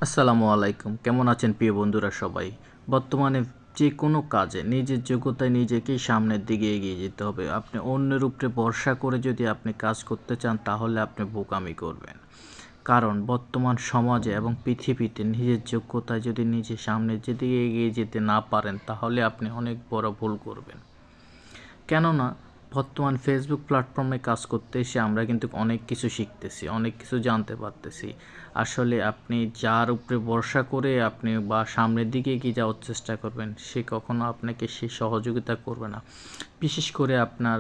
আসসালামু আলাইকুম। কেমন আছেন প্রিয় বন্ধুরা সবাই? বর্তমানে যে কোনো কাজে নিজের যোগ্যতায় নিজেকেই সামনের দিকে এগিয়ে যেতে হবে। আপনি অন্যের উপরে ভরসা করে যদি আপনি কাজ করতে চান তাহলে আপনি বোকামি করবেন। কারণ বর্তমান সমাজে এবং পৃথিবীতে নিজের যোগ্যতায় যদি নিজে সামনের দিকে এগিয়ে যেতে না পারেন তাহলে আপনি অনেক বড় ভুল করবেন। কেননা বর্তমান ফেসবুক প্ল্যাটফর্মে কাজ করতে এসে আমরা কিন্তু অনেক কিছু শিখতেছি, অনেক কিছু জানতে পারতেছি। আসলে আপনি যার উপরে ভরসা করে আপনি বা সামনের দিকে এগিয়ে যাওয়ার চেষ্টা করবেন সে কখনো আপনাকে সে সহযোগিতা করবে না। বিশেষ করে আপনার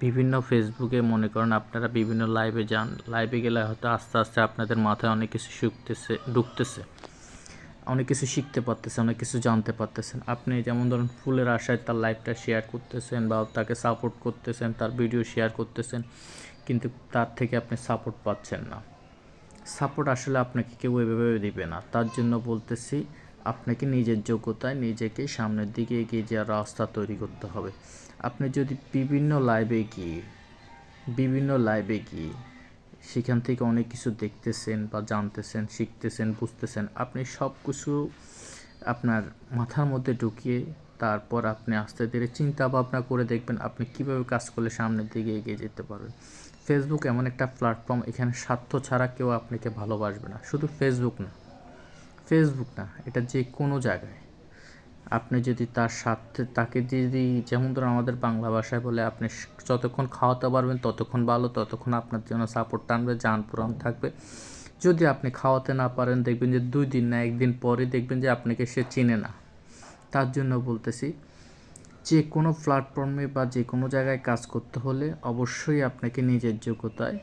বিভিন্ন ফেসবুকে মনে করেন আপনারা বিভিন্ন লাইভে যান, লাইভে গেলে হয়তো আস্তে আস্তে আপনাদের মাথায় অনেক কিছু ঢুকতেছে, অনেক কিছু শিখতে পারতেছেন, অনেক কিছু জানতে পারতেছেন। আপনি যেমন ধরুন ফুলের আশায় তার লাইফটা শেয়ার করতেছেন বা তাকে সাপোর্ট করতেছেন, তার ভিডিও শেয়ার করতেছেন, কিন্তু তার থেকে আপনি সাপোর্ট পাচ্ছেন না। সাপোর্ট আসলে আপনাকে কেউ এভাবে দিবে না। তার জন্য বলতেছি আপনাকে নিজের যোগ্যতায় নিজেকে সামনের দিকে এগিয়ে যাওয়ার রাস্তা তৈরি করতে হবে। আপনি যদি বিভিন্ন লাইভে গিয়ে সেখান থেকে অনেক কিছু দেখতেছেন বা জানতেছেন, শিখতেছেন, বুঝতেছেন, আপনি সব কিছু আপনার মাথার মধ্যে ঢুকিয়ে তারপর আপনি আস্তে ধীরে চিন্তা ভাবনা করে দেখবেন আপনি কীভাবে কাজ করলে সামনের দিকে এগিয়ে যেতে পারবেন। ফেসবুক এমন একটা প্ল্যাটফর্ম, এখানে স্বার্থ ছাড়া কেউ আপনাকে ভালোবাসবে না। শুধু ফেসবুক না, এটা যে কোনো জায়গায় আপনি যদি তার সাথে তাকে যদি, যেমন ধরুন আমাদের বাংলা ভাষায় বলে, আপনি যতক্ষণ খাওয়াতে পারবেন ততক্ষণ ভালো, ততক্ষণ আপনার জন্য সাপোর্ট টানবে, জান পুরান থাকবে। যদি আপনি খাওয়াতে না পারেন দেখবেন যে 2 দিন না 1 দিন পরে দেখবেন যে আপনাকে সে চিনে না। তার জন্য বলতেছি যে কোনো প্ল্যাটফর্মে বা যে কোনো জায়গায় কাজ করতে হলে অবশ্যই আপনাকে নিজের যোগ্যতায়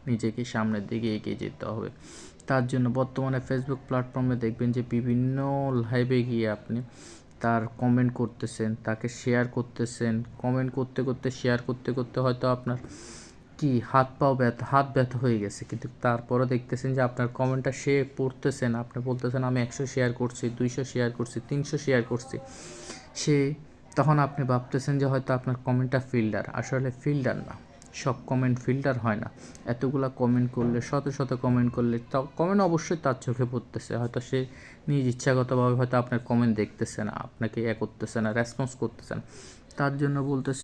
নিজেকে সামনের দিকে এগিয়ে যেতে হবে। তার জন্য বর্তমানে ফেসবুক প্ল্যাটফর্মে দেখবেন যে বিভিন্ন লাইভে গিয়ে আপনি তার কমেন্ট করতেছেন, তাকে শেয়ার করতেছেন, কমেন্ট করতে করতে শেয়ার করতে করতে হয়তো আপনার হাত ব্যথা হয়ে গেছে, কিন্তু তারপরে দেখতেছেন যে আপনার কমেন্টটা সে পড়তেছেন, আপনি বলতেছেন আমি 100 শেয়ার করছি, 200 শেয়ার করছি, 300 শেয়ার করছি। সে তখন আপনি ভাবতেছেন যে হয়তো আপনার কমেন্টটা ফিল্টার, আসলে ফিল্টার না, সব কমেন্ট ফিল্টার হয় না। এতগুলা কমেন্ট করলে, শত শত কমেন্ট করলে কমেন্ট অবশ্যই তার চোখে পড়তেছে, হয়তো সে নিজ ইচ্ছাগতভাবে হয়তো আপনার কমেন্ট দেখতেছে না, আপনাকে করতেছে না, রেসপন্স করতেছে না। তার জন্য বলতেছে